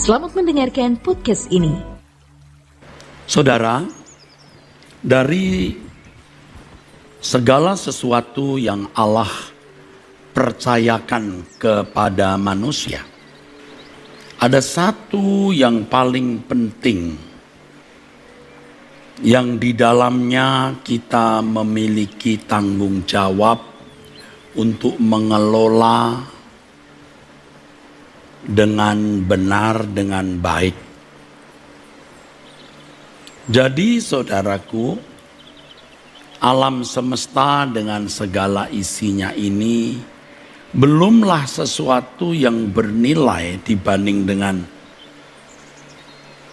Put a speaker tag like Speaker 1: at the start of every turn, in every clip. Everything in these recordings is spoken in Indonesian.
Speaker 1: Selamat mendengarkan podcast ini.
Speaker 2: Saudara, dari segala sesuatu yang Allah percayakan kepada manusia, ada satu yang paling penting yang di dalamnya kita memiliki tanggung jawab untuk mengelola dengan benar, dengan baik. Jadi saudaraku, alam semesta dengan segala isinya ini belumlah sesuatu yang bernilai dibanding dengan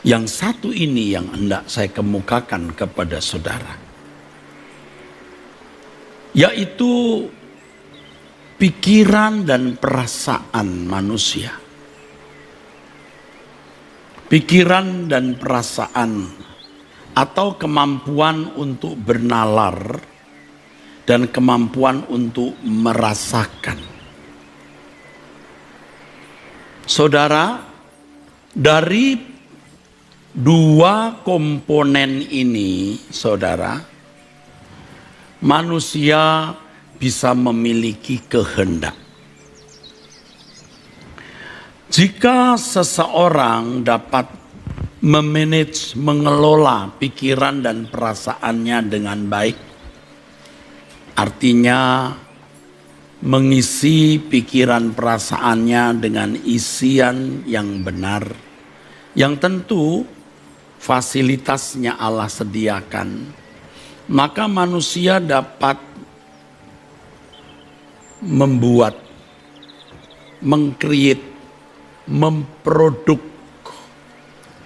Speaker 2: yang satu ini yang hendak saya kemukakan kepada saudara, yaitu pikiran dan perasaan manusia. Pikiran dan perasaan atau kemampuan untuk bernalar dan kemampuan untuk merasakan. Saudara, dari dua komponen ini, saudara, manusia bisa memiliki kehendak. Jika seseorang dapat memanage, mengelola pikiran dan perasaannya dengan baik, artinya mengisi pikiran perasaannya dengan isian yang benar, yang tentu fasilitasnya Allah sediakan, maka manusia dapat membuat, mengcreate, memproduk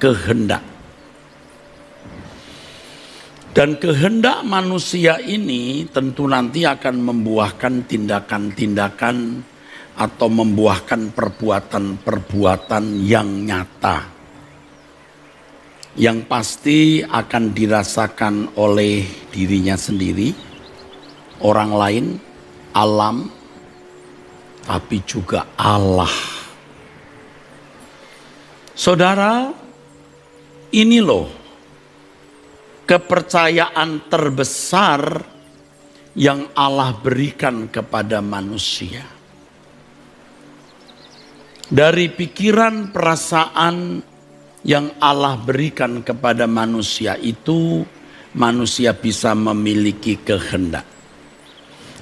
Speaker 2: kehendak. Dan kehendak manusia ini tentu nanti akan membuahkan tindakan-tindakan atau membuahkan perbuatan-perbuatan yang nyata, yang pasti akan dirasakan oleh dirinya sendiri, orang lain, alam, tapi juga Allah. Saudara, ini loh kepercayaan terbesar yang Allah berikan kepada manusia. Dari pikiran perasaan yang Allah berikan kepada manusia itu, manusia bisa memiliki kehendak.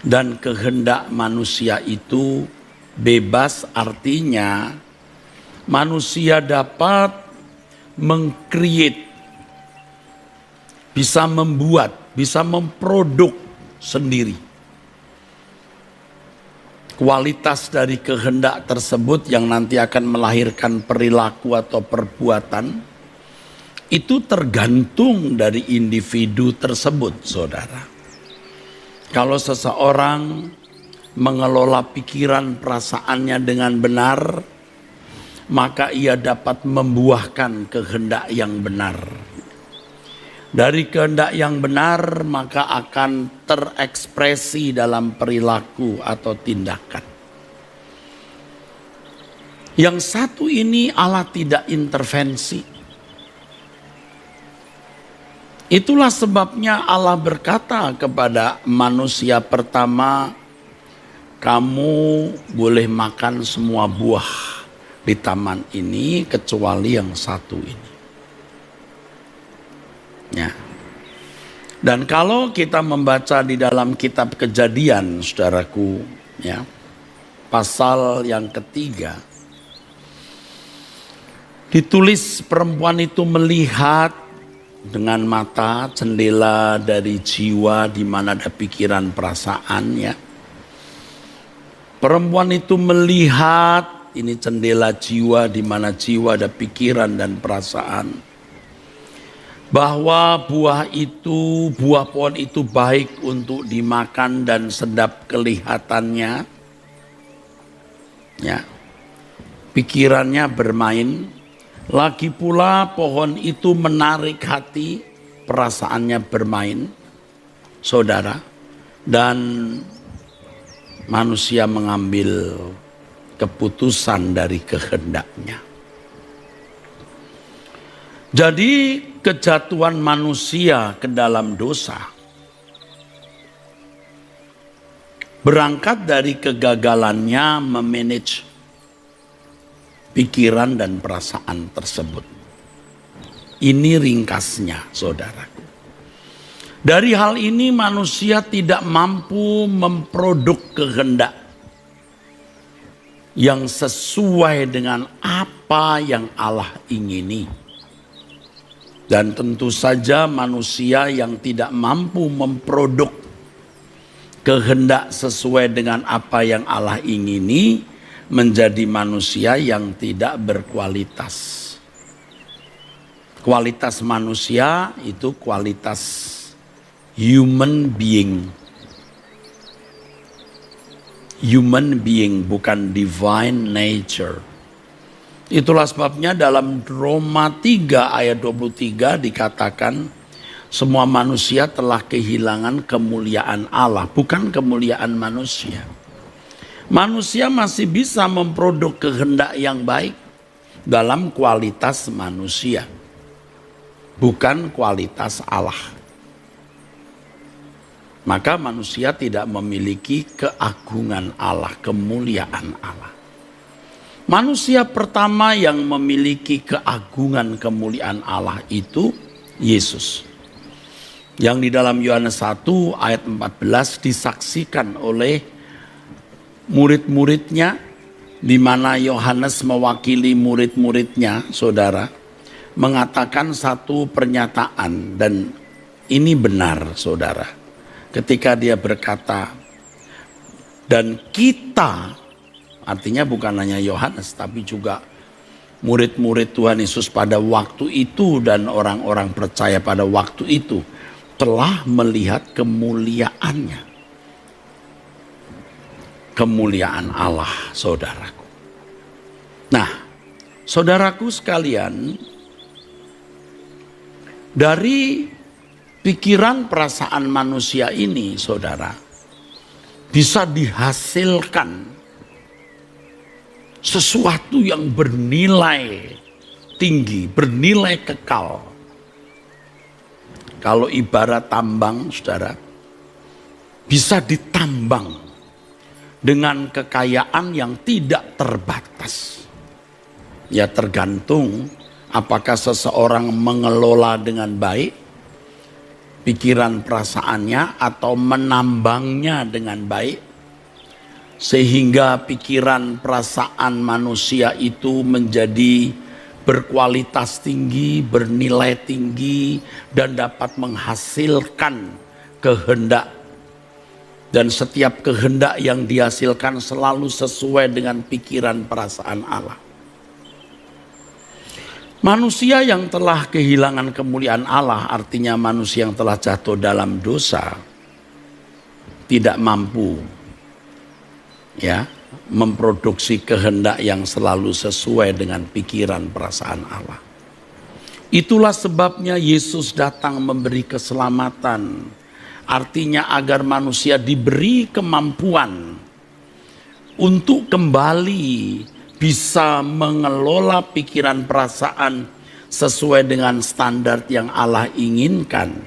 Speaker 2: Dan kehendak manusia itu bebas, artinya manusia dapat meng-create, bisa membuat, bisa memproduk sendiri. Kualitas dari kehendak tersebut yang nanti akan melahirkan perilaku atau perbuatan itu tergantung dari individu tersebut, saudara. Kalau seseorang mengelola pikiran perasaannya dengan benar, maka ia dapat membuahkan kehendak yang benar. Dari kehendak yang benar, maka akan terekspresi dalam perilaku atau tindakan. Yang satu ini Allah tidak intervensi. Itulah sebabnya Allah berkata kepada manusia pertama, kamu boleh makan semua buah di taman ini kecuali yang satu ini. Ya. Dan kalau kita membaca di dalam kitab Kejadian, saudaraku, ya, pasal yang ketiga, ditulis perempuan itu melihat dengan mata jendela dari jiwa di mana ada pikiran perasaannya. Perempuan itu melihat, ini jendela jiwa di mana jiwa ada pikiran dan perasaan. Bahwa buah pohon itu baik untuk dimakan dan sedap kelihatannya. Ya. Pikirannya bermain. Lagi pula pohon itu menarik hati, perasaannya bermain. Saudara, dan manusia mengambil keputusan dari kehendaknya. Jadi kejatuhan manusia ke dalam dosa berangkat dari kegagalannya memanage pikiran dan perasaan tersebut. Ini ringkasnya, saudaraku. Dari hal ini manusia tidak mampu memproduk kehendak yang sesuai dengan apa yang Allah ingini. Dan tentu saja manusia yang tidak mampu memproduk kehendak sesuai dengan apa yang Allah ingini menjadi manusia yang tidak berkualitas. Kualitas manusia itu kualitas human being. Human being, bukan divine nature. Itulah sebabnya dalam Roma 3 ayat 23 dikatakan semua manusia telah kehilangan kemuliaan Allah, bukan kemuliaan manusia. Manusia masih bisa memproduk kehendak yang baik dalam kualitas manusia, bukan kualitas Allah. Maka manusia tidak memiliki keagungan Allah, kemuliaan Allah. Manusia pertama yang memiliki keagungan kemuliaan Allah itu Yesus. Yang di dalam Yohanes 1 ayat 14 disaksikan oleh murid-muridnya, di mana Yohanes mewakili murid-muridnya, saudara, mengatakan satu pernyataan, dan ini benar, saudara. Ketika dia berkata, dan kita, artinya bukan hanya Yohanes, tapi juga murid-murid Tuhan Yesus pada waktu itu dan orang-orang percaya pada waktu itu telah melihat kemuliaannya. Kemuliaan Allah, saudaraku. Nah, saudaraku sekalian, dari pikiran perasaan manusia ini, saudara, bisa dihasilkan sesuatu yang bernilai tinggi, bernilai kekal. Kalau ibarat tambang, saudara, bisa ditambang dengan kekayaan yang tidak terbatas. Ya tergantung apakah seseorang mengelola dengan baik pikiran perasaannya atau menambangnya dengan baik, sehingga pikiran perasaan manusia itu menjadi berkualitas tinggi, bernilai tinggi, dan dapat menghasilkan kehendak. Dan setiap kehendak yang dihasilkan selalu sesuai dengan pikiran perasaan Allah. Manusia yang telah kehilangan kemuliaan Allah, artinya manusia yang telah jatuh dalam dosa, tidak mampu ya memproduksi kehendak yang selalu sesuai dengan pikiran perasaan Allah. Itulah sebabnya Yesus datang memberi keselamatan, artinya agar manusia diberi kemampuan untuk kembali bisa mengelola pikiran perasaan sesuai dengan standar yang Allah inginkan,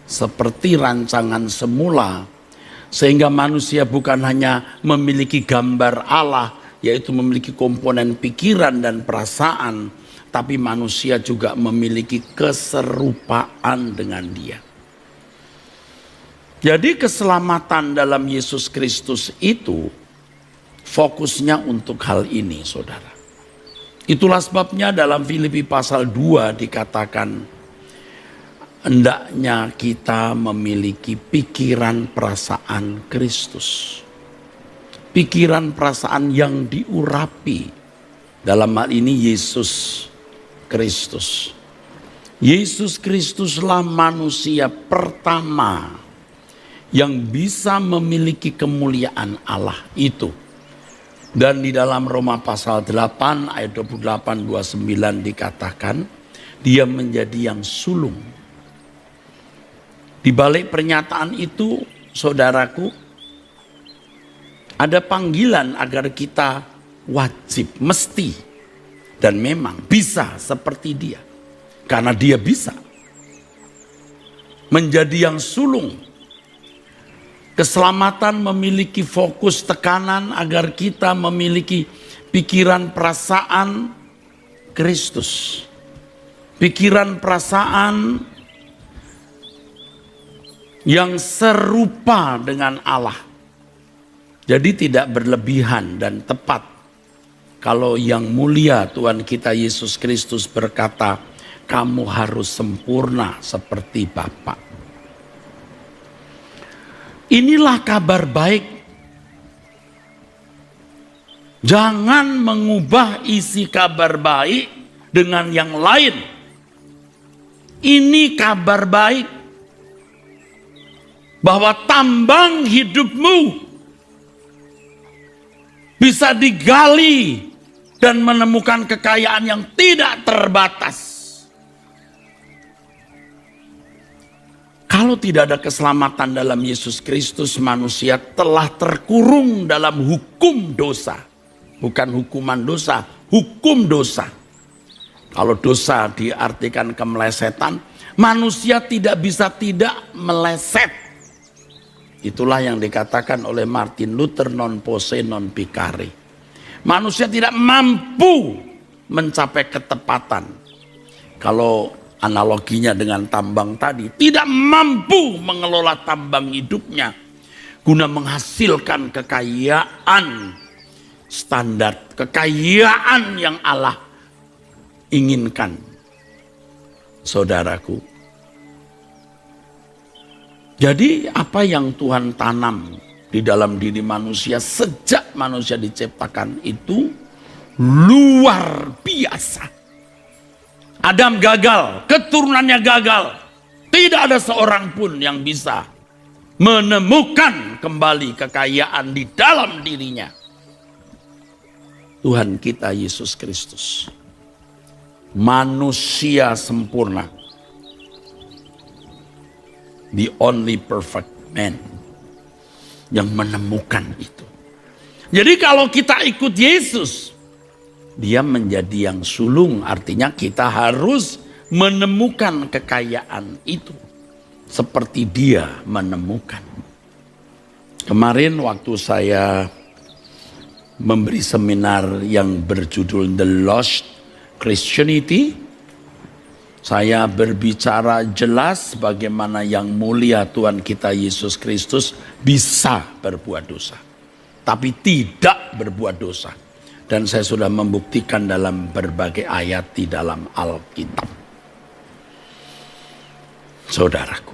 Speaker 2: seperti rancangan semula, sehingga manusia bukan hanya memiliki gambar Allah, yaitu memiliki komponen pikiran dan perasaan, tapi manusia juga memiliki keserupaan dengan Dia. Jadi keselamatan dalam Yesus Kristus itu fokusnya untuk hal ini, saudara. Itulah sebabnya dalam Filipi pasal 2 dikatakan, hendaknya kita memiliki pikiran perasaan Kristus. Pikiran perasaan yang diurapi, dalam hal ini Yesus Kristus. Yesus Kristuslah manusia pertama yang bisa memiliki kemuliaan Allah itu. Dan di dalam Roma pasal 8 ayat 28-29 dikatakan, dia menjadi yang sulung. Di balik pernyataan itu, saudaraku, ada panggilan agar kita wajib, mesti, dan memang bisa seperti dia. Karena dia bisa menjadi yang sulung. Keselamatan memiliki fokus tekanan agar kita memiliki pikiran perasaan Kristus. Pikiran perasaan yang serupa dengan Allah. Jadi tidak berlebihan dan tepat. Kalau yang mulia Tuhan kita Yesus Kristus berkata, kamu harus sempurna seperti Bapa. Inilah kabar baik. Jangan mengubah isi kabar baik dengan yang lain. Ini kabar baik. Bahwa tambang hidupmu bisa digali dan menemukan kekayaan yang tidak terbatas. Kalau tidak ada keselamatan dalam Yesus Kristus, manusia telah terkurung dalam hukum dosa. Bukan hukuman dosa, hukum dosa. Kalau dosa diartikan kemelesetan, manusia tidak bisa tidak meleset. Itulah yang dikatakan oleh Martin Luther, non posse non picare. Manusia tidak mampu mencapai ketepatan. Kalau analoginya dengan tambang tadi, tidak mampu mengelola tambang hidupnya guna menghasilkan kekayaan standar, kekayaan yang Allah inginkan. Saudaraku, jadi apa yang Tuhan tanam di dalam diri manusia sejak manusia diciptakan itu luar biasa. Adam gagal, keturunannya gagal. Tidak ada seorang pun yang bisa menemukan kembali kekayaan di dalam dirinya. Tuhan kita Yesus Kristus, manusia sempurna, the only perfect man yang menemukan itu. Jadi kalau kita ikut Yesus, dia menjadi yang sulung, artinya kita harus menemukan kekayaan itu seperti dia menemukan. Kemarin waktu saya memberi seminar yang berjudul The Lost Christianity, saya berbicara jelas bagaimana yang mulia Tuhan kita Yesus Kristus bisa berbuat dosa, tapi tidak berbuat dosa. Dan saya sudah membuktikan dalam berbagai ayat di dalam Alkitab. Saudaraku,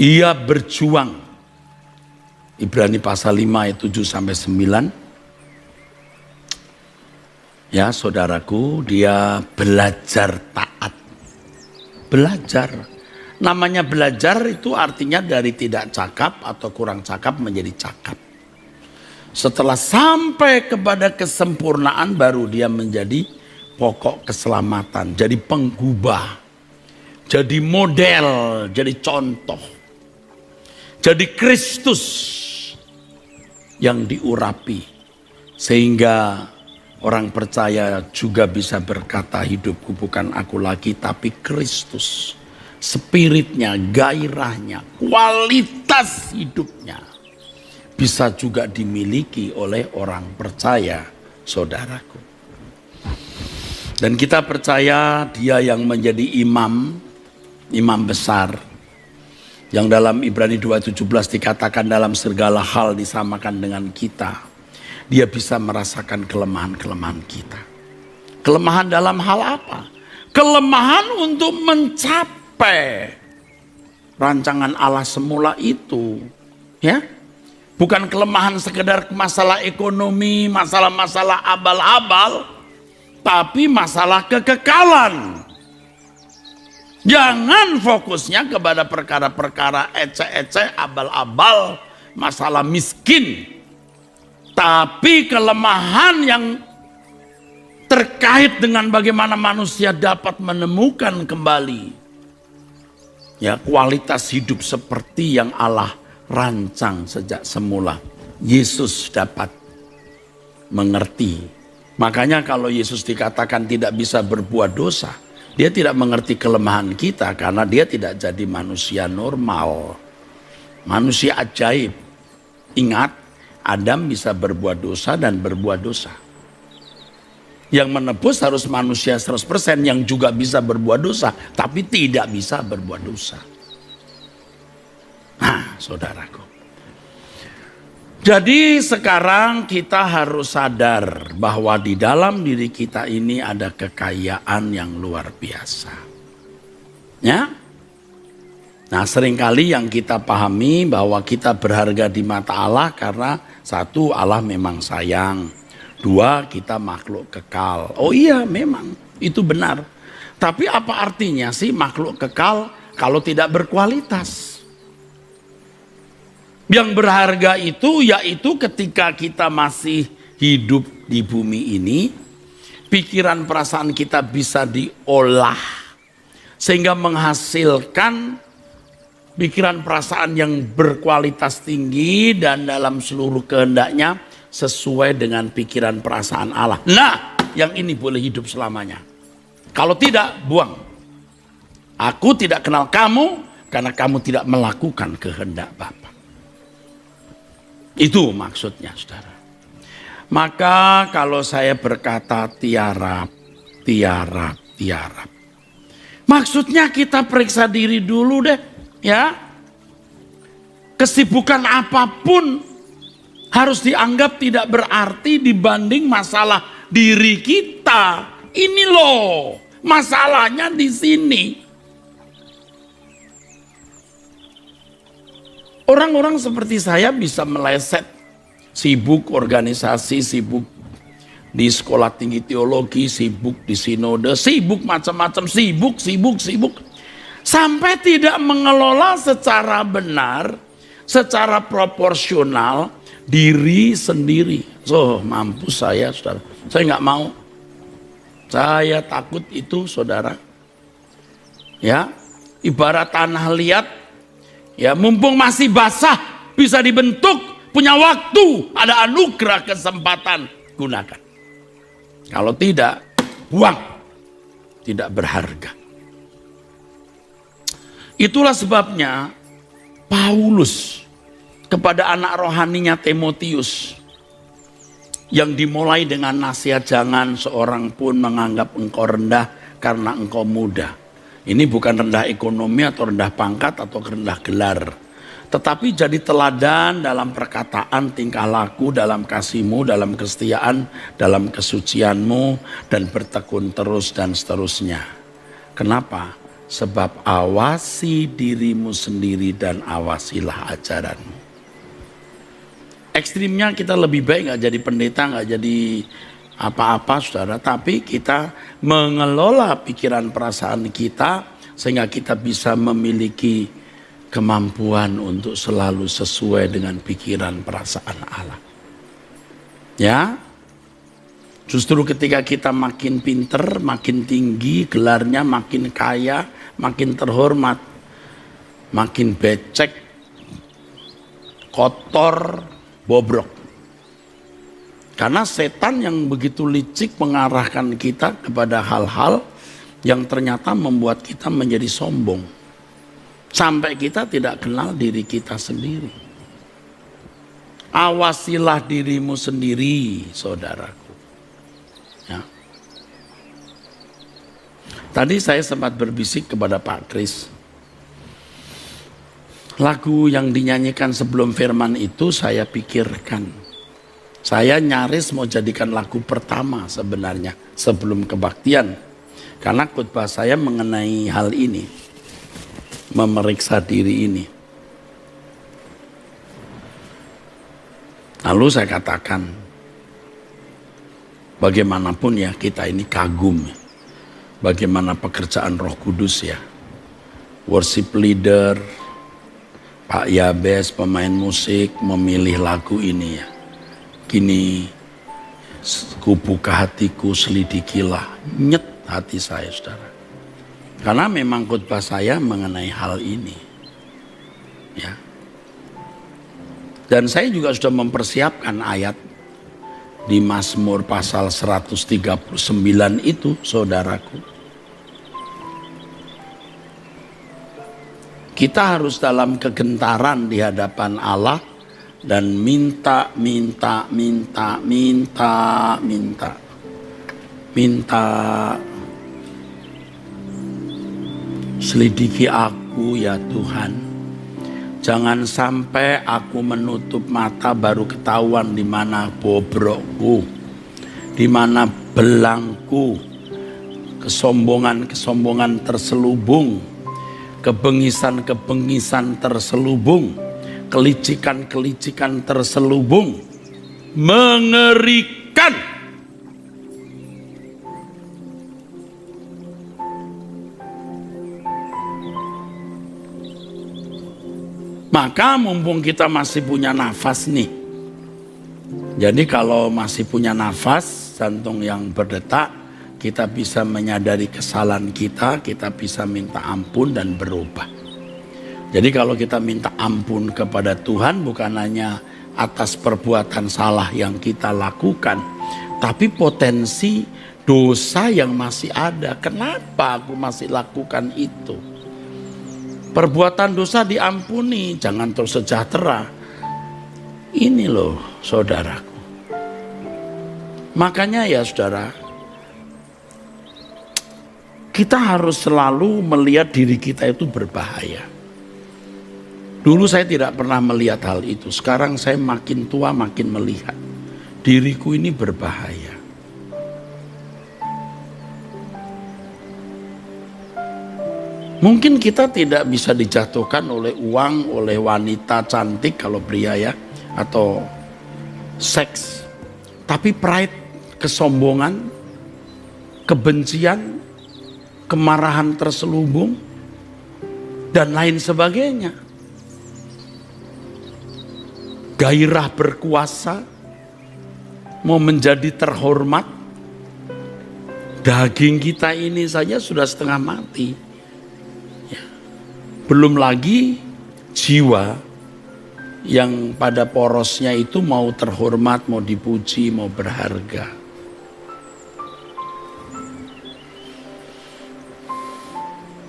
Speaker 2: ia berjuang. Ibrani pasal 5 ayat 7 sampai 9. Ya saudaraku, dia belajar taat. Belajar. Namanya belajar itu artinya dari tidak cakap atau kurang cakap menjadi cakap. Setelah sampai kepada kesempurnaan baru dia menjadi pokok keselamatan. Jadi penggubah. Jadi model. Jadi contoh. Jadi Kristus yang diurapi. Sehingga orang percaya juga bisa berkata, hidupku bukan aku lagi tapi Kristus. Spiritnya, gairahnya, kualitas hidupnya bisa juga dimiliki oleh orang percaya, saudaraku. Dan kita percaya dia yang menjadi imam besar, yang dalam Ibrani 2:17 dikatakan dalam segala hal disamakan dengan kita. Dia bisa merasakan kelemahan-kelemahan kita. Kelemahan dalam hal apa? Kelemahan untuk mencapai rancangan Allah semula itu, ya. Bukan kelemahan sekedar masalah ekonomi, masalah-masalah abal-abal, tapi masalah kekekalan. Jangan fokusnya kepada perkara-perkara ecek-ecek, abal-abal, masalah miskin. Tapi kelemahan yang terkait dengan bagaimana manusia dapat menemukan kembali ya kualitas hidup seperti yang Allah rancang sejak semula. Yesus dapat mengerti. Makanya kalau Yesus dikatakan tidak bisa berbuat dosa, Dia tidak mengerti kelemahan kita karena dia tidak jadi manusia normal. Manusia ajaib. Ingat, Adam bisa berbuat dosa dan berbuat dosa. Yang menebus harus manusia 100% yang juga bisa berbuat dosa, tapi tidak bisa berbuat dosa. Nah, saudaraku. Jadi sekarang kita harus sadar bahwa di dalam diri kita ini ada kekayaan yang luar biasa. Ya? Nah, seringkali yang kita pahami bahwa kita berharga di mata Allah karena satu, Allah memang sayang. Dua, kita makhluk kekal. Oh iya, memang itu benar. Tapi apa artinya sih makhluk kekal kalau tidak berkualitas? Yang berharga itu yaitu ketika kita masih hidup di bumi ini, pikiran perasaan kita bisa diolah sehingga menghasilkan pikiran perasaan yang berkualitas tinggi dan dalam seluruh kehendaknya sesuai dengan pikiran perasaan Allah. Nah, yang ini boleh hidup selamanya. Kalau tidak, buang. Aku tidak kenal kamu karena kamu tidak melakukan kehendak Bapa. Itu maksudnya, saudara. Maka kalau saya berkata tiarap, maksudnya kita periksa diri dulu deh, ya. Kesibukan apapun harus dianggap tidak berarti dibanding masalah diri kita. Ini loh, masalahnya di sini. Orang-orang seperti saya bisa meleset, sibuk organisasi, sibuk di sekolah tinggi teologi, sibuk di sinode, sibuk macam-macam, sibuk. Sampai tidak mengelola secara benar, secara proporsional diri sendiri. So, mampus saya, saudara. Saya nggak mau. Saya takut itu, saudara. Ya, ibarat tanah liat. Ya, mumpung masih basah, bisa dibentuk, punya waktu, ada anugerah kesempatan, gunakan. Kalau tidak, buang. Tidak berharga. Itulah sebabnya Paulus kepada anak rohaninya Timotius yang dimulai dengan nasihat, jangan seorang pun menganggap engkau rendah karena engkau muda. Ini bukan rendah ekonomi atau rendah pangkat atau rendah gelar. Tetapi jadi teladan dalam perkataan, tingkah laku, dalam kasihmu, dalam kesetiaan, dalam kesucianmu, dan bertekun terus dan seterusnya. Kenapa? Sebab awasi dirimu sendiri dan awasilah ajaranmu. Ekstrimnya kita lebih baik gak jadi pendeta, gak jadi apa-apa, saudara, tapi kita mengelola pikiran perasaan kita sehingga kita bisa memiliki kemampuan untuk selalu sesuai dengan pikiran perasaan Allah. Ya, justru ketika kita makin pinter, makin tinggi, gelarnya makin kaya, makin terhormat, makin becek, kotor, bobrok. Karena setan yang begitu licik mengarahkan kita kepada hal-hal yang ternyata membuat kita menjadi sombong. Sampai kita tidak kenal diri kita sendiri. Awasilah dirimu sendiri, saudaraku. Ya. Tadi saya sempat berbisik kepada Pak Kris. Lagu yang dinyanyikan sebelum firman itu saya pikirkan. Saya nyaris mau jadikan lagu pertama sebenarnya sebelum kebaktian. Karena khotbah saya mengenai hal ini. Memeriksa diri ini. Lalu saya katakan, bagaimanapun ya kita ini kagum. Bagaimana pekerjaan Roh Kudus ya. Worship leader, Pak Yabes, pemain musik memilih lagu ini ya. Kini kubuka hatiku, selidikilah, nyet hati saya, saudara. Karena memang khotbah saya mengenai hal ini. Ya. Dan saya juga sudah mempersiapkan ayat di Mazmur pasal 139 itu, saudaraku. Kita harus dalam kegentaran di hadapan Allah dan minta. Selidiki aku ya Tuhan. Jangan sampai aku menutup mata baru ketahuan di mana bobrokku, di mana belangku, kesombongan terselubung, kebengisan terselubung, kelicikan terselubung, mengerikan. Maka mumpung kita masih punya nafas nih. Jadi kalau masih punya nafas, jantung yang berdetak, kita bisa menyadari kesalahan kita bisa minta ampun dan berubah. Jadi kalau kita minta ampun kepada Tuhan bukan hanya atas perbuatan salah yang kita lakukan, tapi potensi dosa yang masih ada. Kenapa aku masih lakukan itu? Perbuatan dosa diampuni, jangan terus sejahtera. Ini loh saudaraku. Makanya ya saudara, kita harus selalu melihat diri kita itu berbahaya. Dulu saya tidak pernah melihat hal itu. Sekarang saya makin tua makin melihat. Diriku ini berbahaya. Mungkin kita tidak bisa dijatuhkan oleh uang, oleh wanita cantik kalau pria ya, atau seks. Tapi pride, kesombongan, kebencian, kemarahan terselubung, dan lain sebagainya. Gairah berkuasa, mau menjadi terhormat. Daging kita ini saja sudah setengah mati. Belum lagi jiwa yang pada porosnya itu mau terhormat, mau dipuji, mau berharga.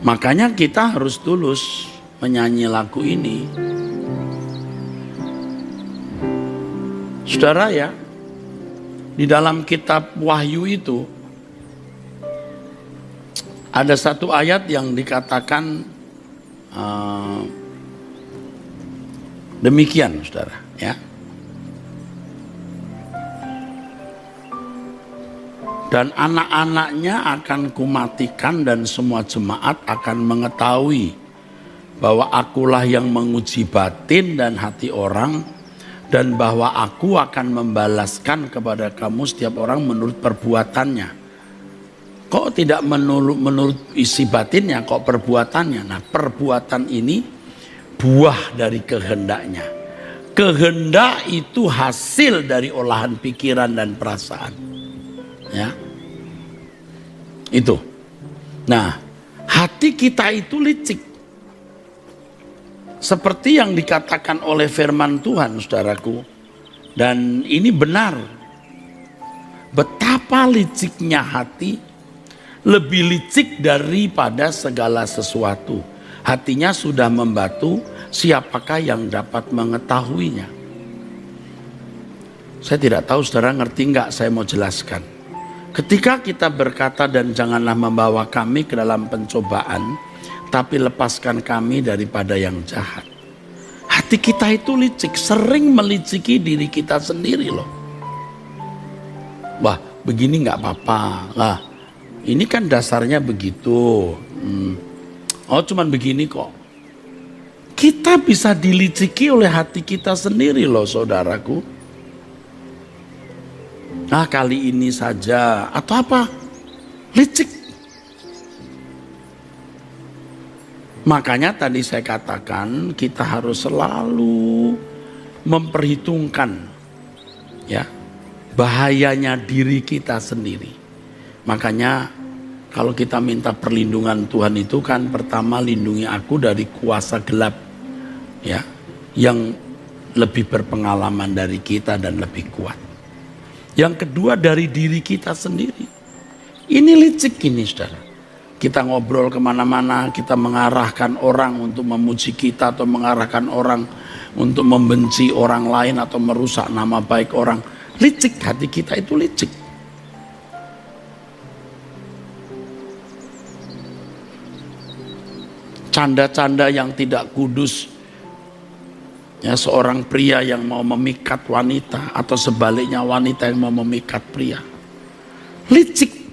Speaker 2: Makanya kita harus tulus menyanyi lagu ini. Saudara ya, di dalam kitab Wahyu itu ada satu ayat yang dikatakan demikian saudara ya. Dan anak-anaknya akan kumatikan dan semua jemaat akan mengetahui bahwa akulah yang menguji batin dan hati orang, dan bahwa aku akan membalaskan kepada kamu setiap orang menurut perbuatannya. Kok tidak menurut isi batinnya, kok perbuatannya? Nah, perbuatan ini buah dari kehendaknya. Kehendak itu hasil dari olahan pikiran dan perasaan. Ya. Itu. Nah, hati kita itu licik. Seperti yang dikatakan oleh firman Tuhan, saudaraku. Dan ini benar. Betapa liciknya hati, lebih licik daripada segala sesuatu. Hatinya sudah membatu, siapakah yang dapat mengetahuinya? Saya tidak tahu saudara ngerti enggak, saya mau jelaskan. Ketika kita berkata dan janganlah membawa kami ke dalam pencobaan, tapi lepaskan kami daripada yang jahat. Hati kita itu licik, sering meliciki diri kita sendiri loh. Wah, begini enggak apa-apa lah. Ini kan dasarnya begitu. Oh cuman begini kok. Kita bisa diliciki oleh hati kita sendiri loh saudaraku. Nah kali ini saja. Atau apa? Licik. Makanya tadi saya katakan kita harus selalu memperhitungkan ya bahayanya diri kita sendiri. Makanya kalau kita minta perlindungan Tuhan itu kan pertama lindungi aku dari kuasa gelap ya yang lebih berpengalaman dari kita dan lebih kuat. Yang kedua dari diri kita sendiri. Ini licik ini saudara. Kita ngobrol kemana-mana, kita mengarahkan orang untuk memuji kita atau mengarahkan orang untuk membenci orang lain atau merusak nama baik orang. Licik, hati kita itu licik. Canda-canda yang tidak kudus. Ya, seorang pria yang mau memikat wanita atau sebaliknya wanita yang mau memikat pria. Licik.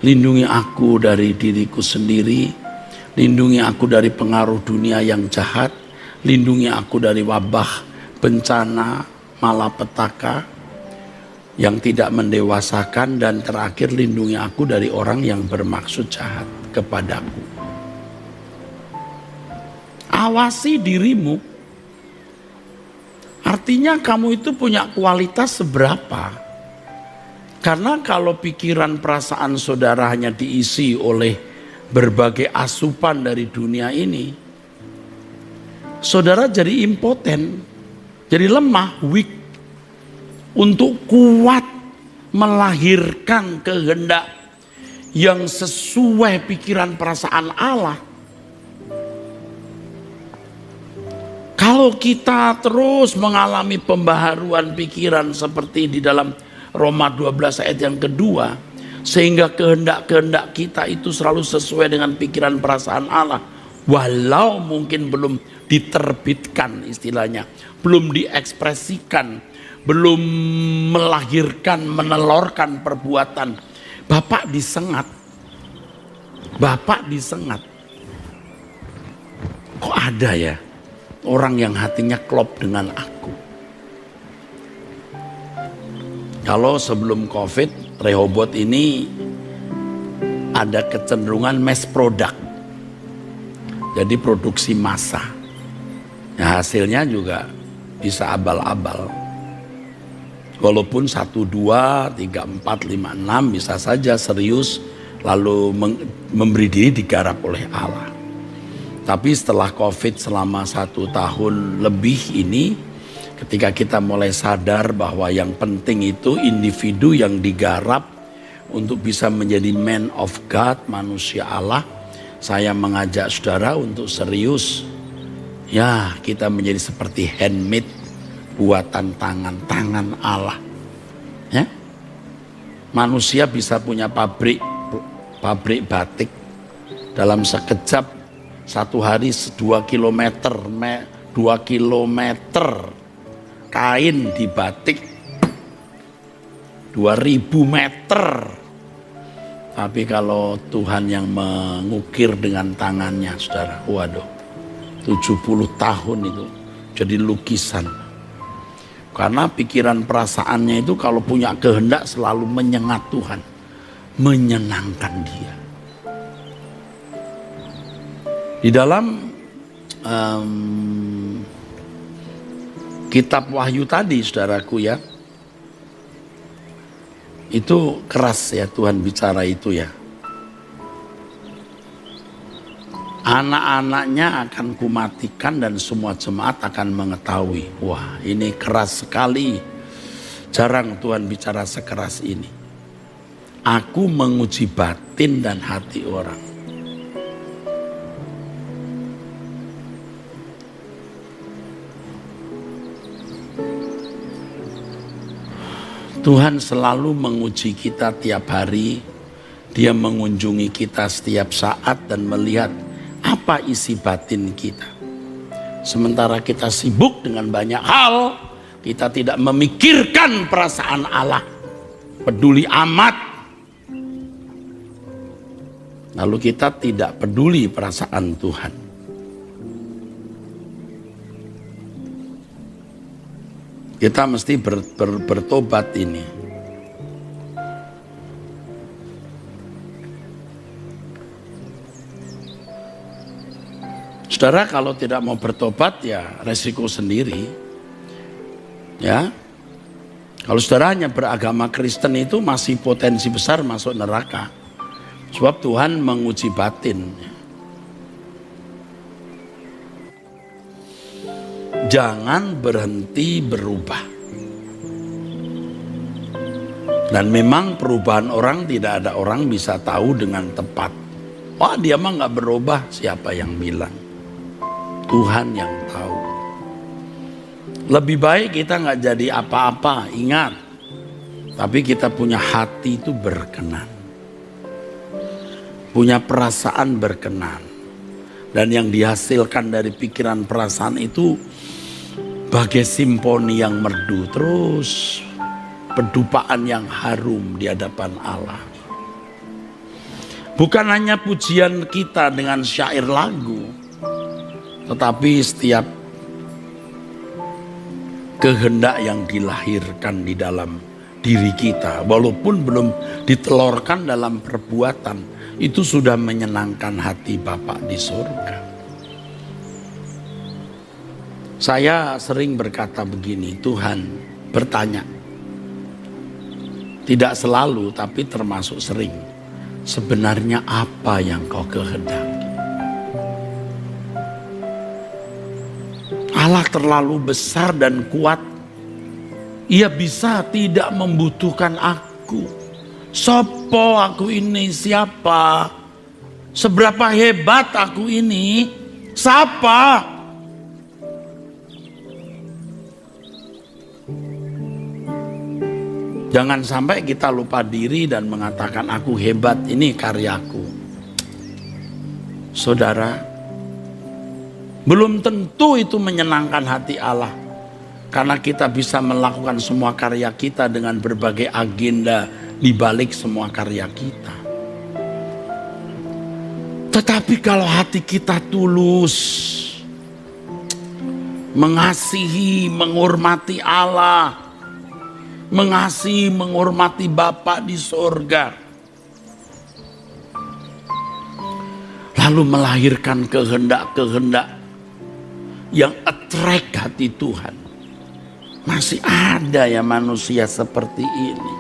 Speaker 2: Lindungi aku dari diriku sendiri, lindungi aku dari pengaruh dunia yang jahat, lindungi aku dari wabah, bencana, malapetaka yang tidak mendewasakan, dan terakhir lindungi aku dari orang yang bermaksud jahat kepadaku. Awasi dirimu. Artinya kamu itu punya kualitas seberapa? Karena kalau pikiran perasaan saudara hanya diisi oleh berbagai asupan dari dunia ini, saudara jadi impoten, jadi lemah, weak, untuk kuat melahirkan kehendak yang sesuai pikiran perasaan Allah. Kalau kita terus mengalami pembaharuan pikiran seperti di dalam Roma 12 ayat yang kedua, sehingga kehendak-kehendak kita itu selalu sesuai dengan pikiran perasaan Allah, walau mungkin belum diterbitkan istilahnya, belum diekspresikan, belum melahirkan, menelorkan perbuatan. Bapak disengat. Kok ada ya orang yang hatinya klop dengan aku? Kalau sebelum COVID, Rehoboth ini ada kecenderungan mass product. Jadi produksi massa. Nah, hasilnya juga bisa abal-abal. Walaupun 1, 2, 3, 4, 5, 6 bisa saja serius lalu memberi diri digarap oleh Allah. Tapi setelah COVID selama 1 tahun lebih ini, ketika kita mulai sadar bahwa yang penting itu individu yang digarap untuk bisa menjadi man of God, manusia Allah, saya mengajak saudara untuk serius. Ya, kita menjadi seperti handmade, buatan tangan Allah. Ya, manusia bisa punya pabrik batik dalam sekejap, 1 hari 2 kilometer kain dibatik 2000 meter. Tapi kalau Tuhan yang mengukir dengan tangannya, saudara, waduh, 70 tahun itu jadi lukisan. Karena pikiran perasaannya itu kalau punya kehendak selalu menyengat Tuhan, menyenangkan Dia. Di dalam kitab Wahyu tadi, saudaraku ya, itu keras ya Tuhan bicara itu ya. Anak-anaknya akan kumatikan dan semua jemaat akan mengetahui. Wah, ini keras sekali. Jarang Tuhan bicara sekeras ini. Aku menguji batin dan hati orang. Tuhan selalu menguji kita tiap hari. Dia mengunjungi kita setiap saat dan melihat apa isi batin kita. Sementara kita sibuk dengan banyak hal, kita tidak memikirkan perasaan Allah. Peduli amat. Lalu kita tidak peduli perasaan Tuhan. Kita mesti bertobat ini. Saudara, kalau tidak mau bertobat ya resiko sendiri. Ya. Kalau saudara hanya beragama Kristen itu masih potensi besar masuk neraka. Sebab Tuhan menguji batin. Jangan berhenti berubah. Dan memang perubahan orang tidak ada orang bisa tahu dengan tepat. Wah, dia mah gak berubah, siapa yang bilang? Tuhan yang tahu. Lebih baik kita gak jadi apa-apa, ingat. Tapi kita punya hati itu berkenan. Punya perasaan berkenan. Dan yang dihasilkan dari pikiran perasaan itu bagai simfoni yang merdu terus. Pedupaan yang harum di hadapan Allah. Bukan hanya pujian kita dengan syair lagu, tetapi setiap kehendak yang dilahirkan di dalam diri kita, walaupun belum ditelurkan dalam perbuatan, itu sudah menyenangkan hati Bapa di surga. Saya sering berkata begini, Tuhan bertanya, tidak selalu tapi termasuk sering, sebenarnya apa yang kau kehendaki? Allah terlalu besar dan kuat. Ia bisa tidak membutuhkan aku. Sopo aku ini, siapa? Seberapa hebat aku ini? Siapa? Jangan sampai kita lupa diri dan mengatakan aku hebat, ini karyaku. Saudara, belum tentu itu menyenangkan hati Allah. Karena kita bisa melakukan semua karya kita dengan berbagai agenda di balik semua karya kita. Tetapi kalau hati kita tulus, mengasihi, menghormati Allah, mengasihi, menghormati Bapa di surga, lalu melahirkan kehendak-kehendak yang attract hati Tuhan. Masih ada ya manusia seperti ini.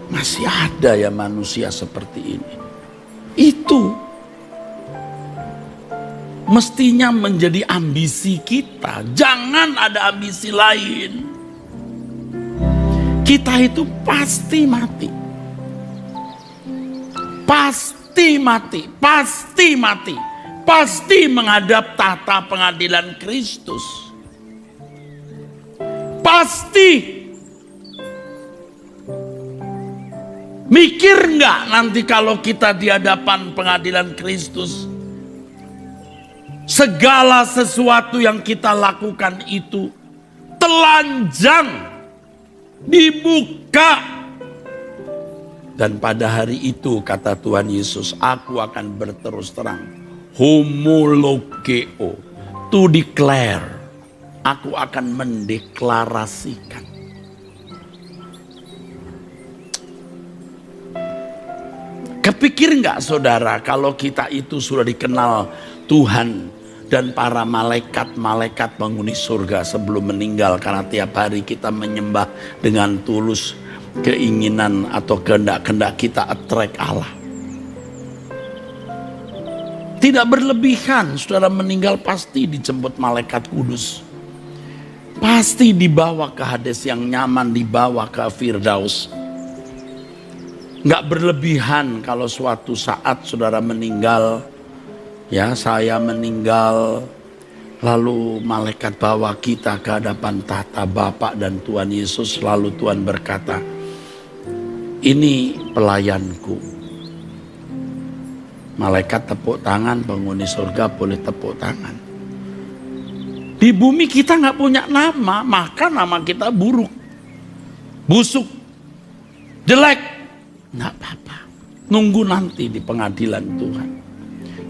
Speaker 2: Masih ada ya manusia seperti ini. Itu mestinya menjadi ambisi kita. Jangan ada ambisi lain. Kita itu pasti mati. Pasti mati. Pasti mati. Pasti menghadap tahta pengadilan Kristus. Pasti. Mikir nggak nanti kalau kita di hadapan pengadilan Kristus, segala sesuatu yang kita lakukan itu telanjang dibuka. Dan pada hari itu kata Tuhan Yesus, aku akan berterus terang, homologeo, to declare, aku akan mendeklarasikan. Kepikir nggak saudara kalau kita itu sudah dikenal Tuhan dan para malaikat-malaikat penghuni surga sebelum meninggal, karena tiap hari kita menyembah dengan tulus keinginan atau kehendak-kehendak kita attract Allah. Tidak berlebihan, saudara meninggal pasti dijemput malaikat kudus. Pasti dibawa ke Hades yang nyaman, dibawa ke Firdaus. Nggak berlebihan kalau suatu saat saudara meninggal, ya saya meninggal, lalu malaikat bawa kita ke hadapan tahta Bapa dan Tuhan Yesus, lalu Tuhan berkata, ini pelayanku. Malaikat tepuk tangan, penghuni surga boleh tepuk tangan. Di bumi kita nggak punya nama, maka nama kita buruk, busuk, jelek. Nggak apa-apa, nunggu nanti di pengadilan Tuhan.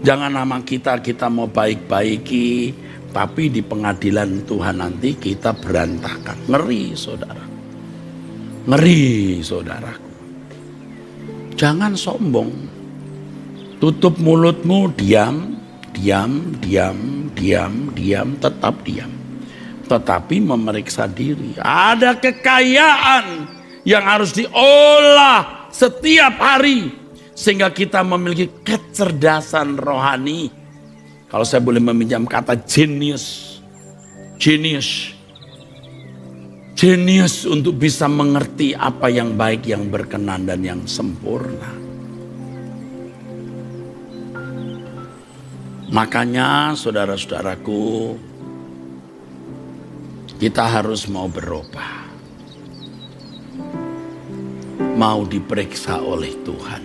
Speaker 2: Jangan nama kita mau baik-baiki, tapi di pengadilan Tuhan nanti kita berantakan. Ngeri saudara, ngeri saudaraku. Jangan sombong, tutup mulutmu, diam, tetap diam. Tetapi memeriksa diri, ada kekayaan yang harus diolah setiap hari, sehingga kita memiliki kecerdasan rohani. Kalau saya boleh meminjam kata genius. jenius untuk bisa mengerti apa yang baik, yang berkenan, dan yang sempurna. Makanya saudara-saudaraku, kita harus mau berubah, mau diperiksa oleh Tuhan.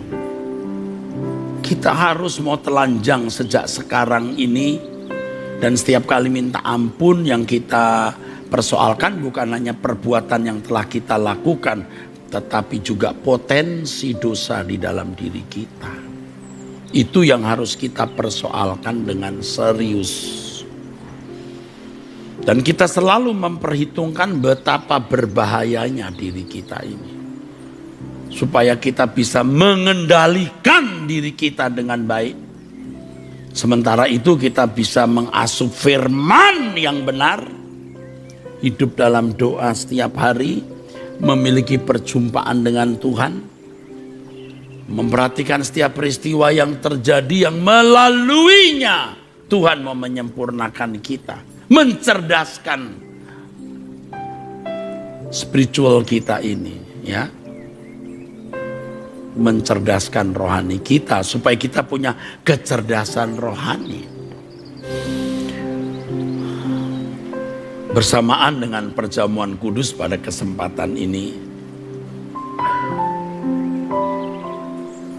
Speaker 2: Kita harus mau telanjang sejak sekarang ini, dan setiap kali minta ampun yang kita persoalkan bukan hanya perbuatan yang telah kita lakukan, tetapi juga potensi dosa di dalam diri kita. Itu yang harus kita persoalkan dengan serius. Dan kita selalu memperhitungkan betapa berbahayanya diri kita ini. Supaya kita bisa mengendalikan diri kita dengan baik. Sementara itu kita bisa mengasuh firman yang benar. Hidup dalam doa setiap hari. Memiliki perjumpaan dengan Tuhan. Memperhatikan setiap peristiwa yang terjadi, yang melaluinya Tuhan mau menyempurnakan kita, mencerdaskan spiritual kita ini, ya, mencerdaskan rohani kita supaya kita punya kecerdasan rohani. Bersamaan dengan perjamuan kudus pada kesempatan ini,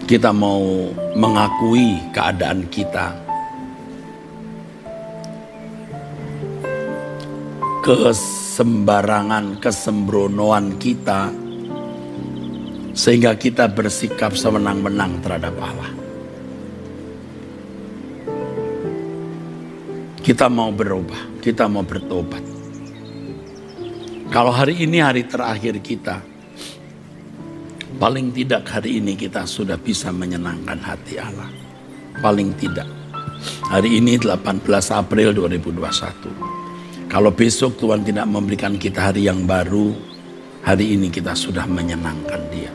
Speaker 2: kita mau mengakui keadaan kita, kesembarangan, kesembronoan kita, sehingga kita bersikap semenang-menang terhadap Allah. Kita mau berubah, kita mau bertobat. Kalau hari ini hari terakhir kita, paling tidak hari ini kita sudah bisa menyenangkan hati Allah. Paling tidak. Hari ini 18 April 2021. Kalau besok Tuhan tidak memberikan kita hari yang baru, hari ini kita sudah menyenangkan Dia.